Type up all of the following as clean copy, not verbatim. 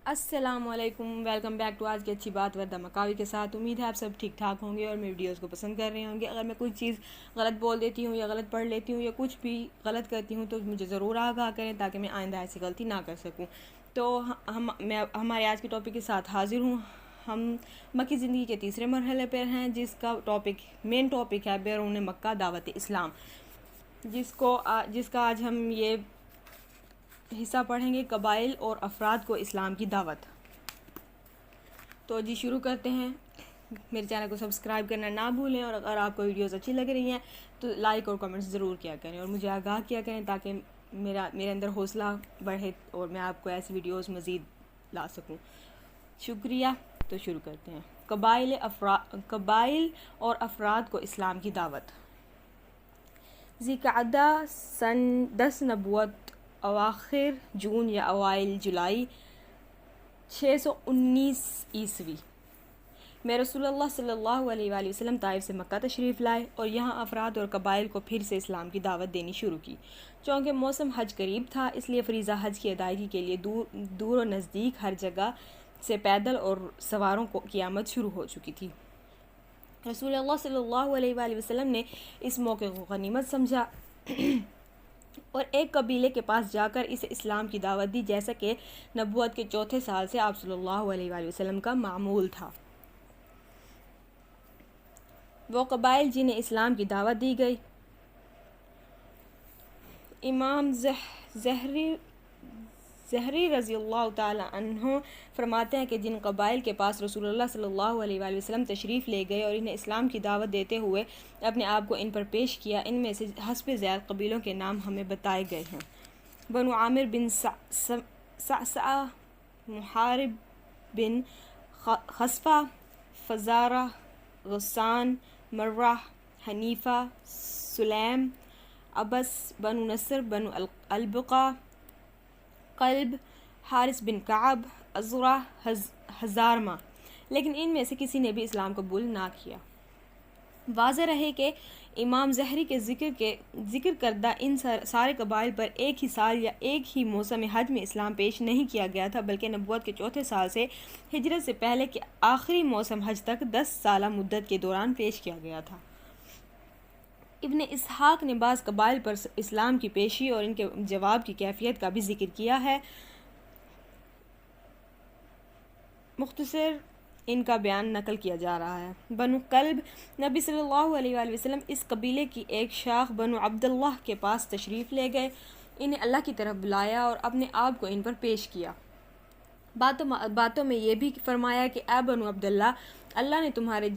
السلام علیکم، welcome back to آج کی اچھی بات وردہ مکاوی کے ساتھ۔ امید ہے آپ سب ٹھیک ٹھاک ہوں گے اور میری ویڈیوز کو پسند کر رہے ہوں گے۔ اگر میں کوئی چیز غلط بول دیتی ہوں یا غلط پڑھ لیتی ہوں یا کچھ بھی غلط کرتی ہوں تو مجھے ضرور آگاہ کریں تاکہ میں آئندہ ایسی غلطی نہ کر سکوں۔ تو میں ہمارے آج کے ٹاپک کے ساتھ حاضر ہوں۔ ہم مکی زندگی کے تیسرے مرحلے پر ہیں، جس کا مین ٹاپک ہے بیرون مکہ دعوت اسلام، جس کا آج ہم یہ حصہ پڑھیں گے، قبائل اور افراد کو اسلام کی دعوت۔ تو جی شروع کرتے ہیں۔ میرے چینل کو سبسکرائب کرنا نہ بھولیں، اور اگر آپ کو ویڈیوز اچھی لگ رہی ہیں تو لائک اور کمنٹس ضرور کیا کریں اور مجھے آگاہ کیا کریں تاکہ میرے اندر حوصلہ بڑھے اور میں آپ کو ایسی ویڈیوز مزید لا سکوں۔ شکریہ۔ تو شروع کرتے ہیں۔ قبائل اور افراد کو اسلام کی دعوت۔ ذی القعدہ سن 10 نبوت، اواخر جون یا اوائل جولائی 619 عیسوی میں رسول اللہ صلی اللہ علیہ وآلہ وسلم طائف سے مکہ تشریف لائے اور یہاں افراد اور قبائل کو پھر سے اسلام کی دعوت دینی شروع کی۔ چونکہ موسم حج قریب تھا، اس لیے فریضہ حج کی ادائیگی کے لیے دور و نزدیک ہر جگہ سے پیدل اور سواروں کی آمد شروع ہو چکی تھی۔ رسول اللہ صلی اللہ علیہ وآلہ وسلم نے اس موقع کو غنیمت سمجھا اور ایک قبیلے کے پاس جا کر اسے اسلام کی دعوت دی، جیسا کہ نبوت کے چوتھے سال سے آپ صلی اللہ علیہ وآلہ وسلم کا معمول تھا۔ وہ قبائل جنہیں اسلام کی دعوت دی گئی، امام زہری رضی اللہ تعالی عنہ فرماتے ہیں کہ جن قبائل کے پاس رسول اللہ صلی اللہ علیہ وآلہ وسلم تشریف لے گئے اور انہیں اسلام کی دعوت دیتے ہوئے اپنے آپ کو ان پر پیش کیا، ان میں سے حسب ذیل قبیلوں کے نام ہمیں بتائے گئے ہیں: بنو عامر بن صعصع، محارب بن خصفہ، فزارہ، غسان، مرہ، حنیفہ، سلیم، ابس، بنو نصر، بنو البقا، قلب، حارث بن کعب، ازرہ، ہزارمہ، لیکن ان میں سے کسی نے بھی اسلام قبول نہ کیا۔ واضح رہے کہ امام زہری کے ذکر کردہ ان سارے قبائل پر ایک ہی سال یا ایک ہی موسم حج میں اسلام پیش نہیں کیا گیا تھا، بلکہ نبوت کے چوتھے سال سے ہجرت سے پہلے کے آخری موسم حج تک 10 سالہ مدت کے دوران پیش کیا گیا تھا۔ ابن اسحاق نے بعض قبائل پر اسلام کی پیشی اور ان کے جواب کی کیفیت کا بھی ذکر کیا ہے۔ مختصر ان کا بیان نقل کیا جا رہا ہے۔ بنو قلب، نبی صلی اللہ علیہ وآلہ وسلم اس قبیلے کی ایک شاخ بنو عبداللہ کے پاس تشریف لے گئے، انہیں اللہ کی طرف بلایا اور اپنے آپ کو ان پر پیش کیا۔ باتوں میں یہ بھی فرمایا کہ اے بنو عبداللہ، اللہ نے تمہارے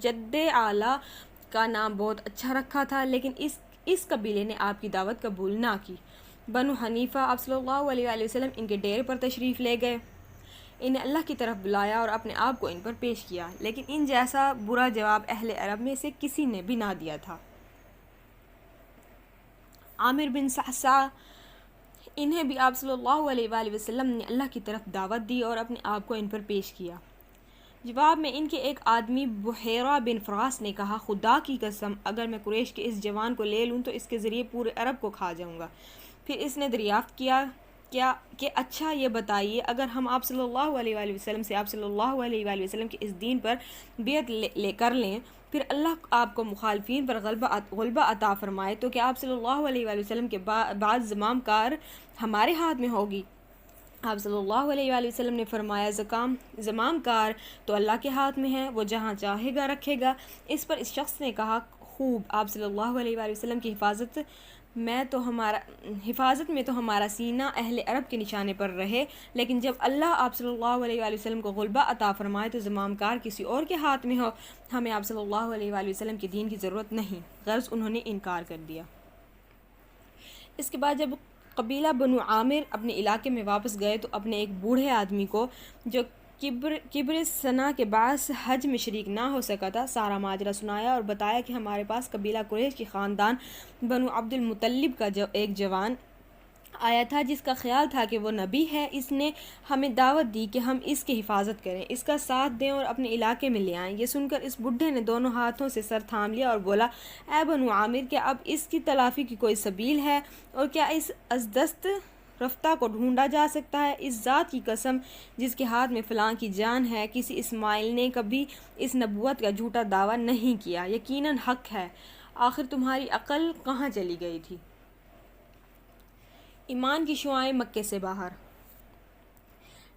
جد اعلیٰ کا نام بہت اچھا رکھا تھا، لیکن اس قبیلے نے آپ کی دعوت قبول نہ کی۔ بنو حنیفہ، آپ صلی اللہ علیہ وآلہ وسلم ان کے ڈیرے پر تشریف لے گئے، انہیں اللہ کی طرف بلایا اور اپنے آپ کو ان پر پیش کیا، لیکن ان جیسا برا جواب اہل عرب میں سے کسی نے بھی نہ دیا تھا۔ عامر بن صعصع، انہیں بھی آپ صلی اللہ علیہ وآلہ وسلم نے اللہ کی طرف دعوت دی اور اپنے آپ کو ان پر پیش کیا۔ جواب میں ان کے ایک آدمی بحیرہ بن فراس نے کہا: خدا کی قسم، اگر میں قریش کے اس جوان کو لے لوں تو اس کے ذریعے پورے عرب کو کھا جاؤں گا۔ پھر اس نے دریافت کیا کہ اچھا یہ بتائیے، اگر ہم آپ صلی اللہ علیہ وآلہ وسلم سے آپ صلی اللہ علیہ وآلہ وسلم کے اس دین پر بیعت کر لیں، پھر اللہ آپ کو مخالفین پر غلبہ عطا فرمائے، تو کیا آپ صلی اللہ علیہ وآلہ وسلم کے بعد زمام کار ہمارے ہاتھ میں ہوگی؟ آپ صلی اللہ علیہ وآلہ وسلم نے فرمایا: زمام کار تو اللہ کے ہاتھ میں ہے، وہ جہاں چاہے گا رکھے گا۔ اس پر اس شخص نے کہا: خوب، آپ صلی اللہ علیہ وآلہ وسلم کی حفاظت میں تو ہمارا سینہ اہل عرب کے نشانے پر رہے، لیکن جب اللہ آپ صلی اللہ علیہ وآلہ وسلم کو غلبہ عطا فرمائے تو زمام کار کسی اور کے ہاتھ میں ہو، ہمیں آپ صلی اللہ علیہ وآلہ وسلم کے دین کی ضرورت نہیں۔ غرض انہوں نے انکار کر دیا۔ اس کے بعد جب قبیلہ بنو عامر اپنے علاقے میں واپس گئے تو اپنے ایک بوڑھے آدمی کو، جو کبر سنا کے باعث حج میں شریک نہ ہو سکا تھا، سارا ماجرا سنایا اور بتایا کہ ہمارے پاس قبیلہ قریش کی خاندان بنو عبد المطلب کا ایک جوان آیا تھا جس کا خیال تھا کہ وہ نبی ہے، اس نے ہمیں دعوت دی کہ ہم اس کی حفاظت کریں، اس کا ساتھ دیں اور اپنے علاقے میں لے آئیں۔ یہ سن کر اس بڈھے نے دونوں ہاتھوں سے سر تھام لیا اور بولا: اے بنو عامر، کیا اب اس کی تلافی کی کوئی سبیل ہے؟ اور کیا اس ازدست رفتہ کو ڈھونڈا جا سکتا ہے؟ اس ذات کی قسم جس کے ہاتھ میں فلاں کی جان ہے، کسی اسماعیل نے کبھی اس نبوت کا جھوٹا دعویٰ نہیں کیا، یقیناً حق ہے۔ آخر تمہاری عقل کہاں چلی گئی تھی؟ ایمان کی شعاعیں مکے سے باہر۔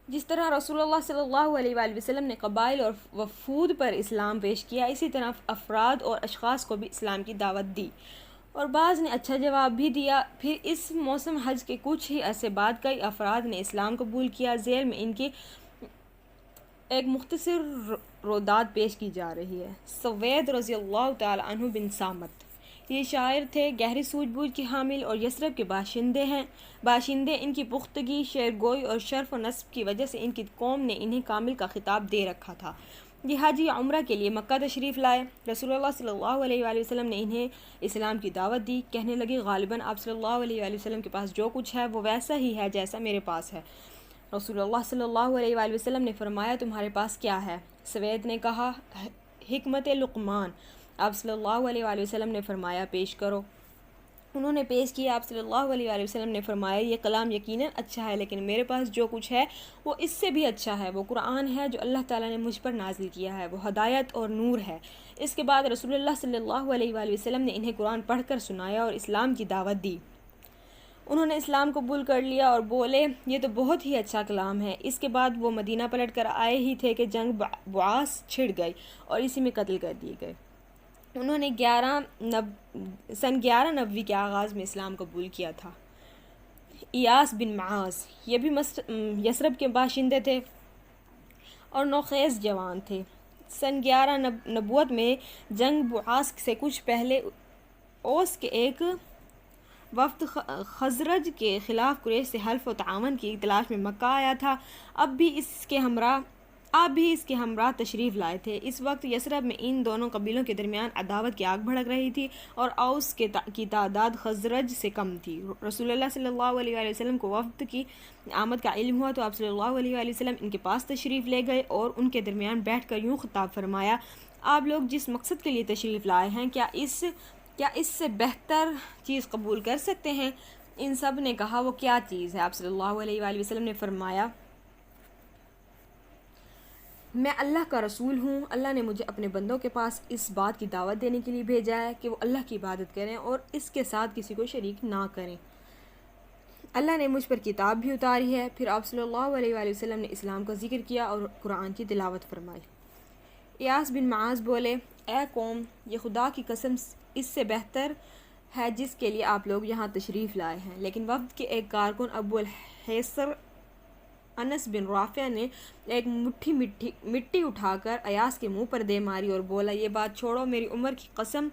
جس طرح رسول اللہ صلی اللہ علیہ وآلہ وسلم نے قبائل اور وفود پر اسلام پیش کیا، اسی طرح افراد اور اشخاص کو بھی اسلام کی دعوت دی، اور بعض نے اچھا جواب بھی دیا۔ پھر اس موسم حج کے کچھ ہی عرصے بعد کئی افراد نے اسلام قبول کیا۔ ذیل میں ان کی ایک مختصر روداد پیش کی جا رہی ہے۔ سوید رضی اللہ تعالی عنہ بن صامت، یہ شاعر تھے، گہری سوجھ بوجھ کے حامل اور یثرب کے باشندے ان کی پختگی، شعر گوئی اور شرف و نسب کی وجہ سے ان کی قوم نے انہیں کامل کا خطاب دے رکھا تھا۔ یہ حج یا عمرہ کے لیے مکہ تشریف لائے۔ رسول اللہ صلی اللہ علیہ وآلہ وسلم نے انہیں اسلام کی دعوت دی۔ کہنے لگے، غالباً آپ صلی اللہ علیہ وآلہ وسلم کے پاس جو کچھ ہے وہ ویسا ہی ہے جیسا میرے پاس ہے۔ رسول اللہ صلی اللہ علیہ وآلہ وسلم نے فرمایا، تمہارے پاس کیا ہے؟ سوید نے کہا، حکمت لقمان۔ آپ صلی اللہ علیہ وآلہ وسلم نے فرمایا، پیش کرو۔ انہوں نے پیش کیا۔ آپ صلی اللہ علیہ وآلہ وسلم نے فرمایا، یہ کلام یقیناً اچھا ہے، لیکن میرے پاس جو کچھ ہے وہ اس سے بھی اچھا ہے۔ وہ قرآن ہے جو اللہ تعالیٰ نے مجھ پر نازل کیا ہے، وہ ہدایت اور نور ہے۔ اس کے بعد رسول اللہ صلی اللہ علیہ وآلہ وسلم نے انہیں قرآن پڑھ کر سنایا اور اسلام کی دعوت دی۔ انہوں نے اسلام قبول کر لیا اور بولے، یہ تو بہت ہی اچھا کلام ہے۔ اس کے بعد وہ مدینہ پلٹ کر آئے ہی تھے کہ جنگ بعاث چھڑ گئی اور اسی میں قتل کر دیے گئے۔ انہوں نے سن 1190 کے آغاز میں اسلام قبول کیا تھا۔ ایاس بن معاذ، یہ بھی یثرب کے باشندے تھے اور نوخیز جوان تھے۔ سن 11 نبوت میں جنگ بعاث سے کچھ پہلے اوس کے ایک وفد خزرج کے خلاف قریش سے حلف و تعاون کی تلاش میں مکہ آیا تھا۔ آپ بھی اس کے ہمراہ تشریف لائے تھے۔ اس وقت یثرب میں ان دونوں قبیلوں کے درمیان عداوت کی آگ بھڑک رہی تھی اور اوس کی تعداد خزرج سے کم تھی۔ رسول اللہ صلی اللہ علیہ وآلہ وسلم کو وفد کی آمد کا علم ہوا تو آپ صلی اللہ علیہ وآلہ وسلم ان کے پاس تشریف لے گئے اور ان کے درمیان بیٹھ کر یوں خطاب فرمایا، آپ لوگ جس مقصد کے لیے تشریف لائے ہیں، کیا اس سے بہتر چیز قبول کر سکتے ہیں؟ ان سب نے کہا، وہ کیا چیز ہے؟ آپ صلی اللہ علیہ وآلہ وسلم نے فرمایا، میں اللہ کا رسول ہوں۔ اللہ نے مجھے اپنے بندوں کے پاس اس بات کی دعوت دینے کے لیے بھیجا ہے کہ وہ اللہ کی عبادت کریں اور اس کے ساتھ کسی کو شریک نہ کریں۔ اللہ نے مجھ پر کتاب بھی اتاری ہے۔ پھر آپ صلی اللہ علیہ وآلہ وسلم نے اسلام کا ذکر کیا اور قرآن کی تلاوت فرمائی۔ ایاس بن معاذ بولے، اے قوم، یہ خدا کی قسم اس سے بہتر ہے جس کے لیے آپ لوگ یہاں تشریف لائے ہیں۔ لیکن وفد کے ایک کارکن ابو الحیثر انس بن رافع نے ایک مٹھی مٹی اٹھا کر ایاس کے منہ پر دے ماری اور بولا، یہ بات چھوڑو، میری عمر کی قسم،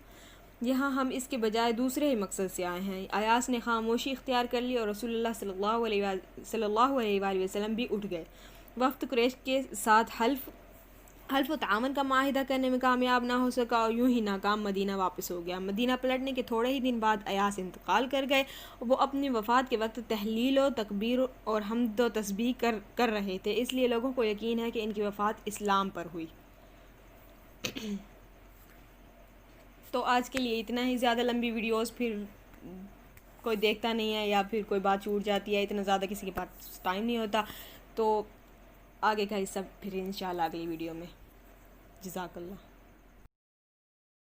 یہاں ہم اس کے بجائے دوسرے ہی مقصد سے آئے ہیں۔ ایاس نے خاموشی اختیار کر لی اور رسول اللہ صلی اللہ علیہ وآلہ وسلم بھی اٹھ گئے۔ وفد قریش کے ساتھ حلف و تعاون کا معاہدہ کرنے میں کامیاب نہ ہو سکا اور یوں ہی ناکام مدینہ واپس ہو گیا۔ مدینہ پلٹنے کے تھوڑے ہی دن بعد ایاس انتقال کر گئے۔ وہ اپنی وفات کے وقت تحلیل و تکبیر اور حمد و تسبیح کر رہے تھے، اس لیے لوگوں کو یقین ہے کہ ان کی وفات اسلام پر ہوئی۔ تو آج کے لیے اتنا ہی۔ زیادہ لمبی ویڈیوز پھر کوئی دیکھتا نہیں ہے یا پھر کوئی بات چھوٹ جاتی ہے، اتنا زیادہ کسی کے پاس ٹائم نہیں ہوتا، تو آگے کا حصہ پھر انشاءاللہ اگلی ویڈیو میں۔ جزاک اللہ۔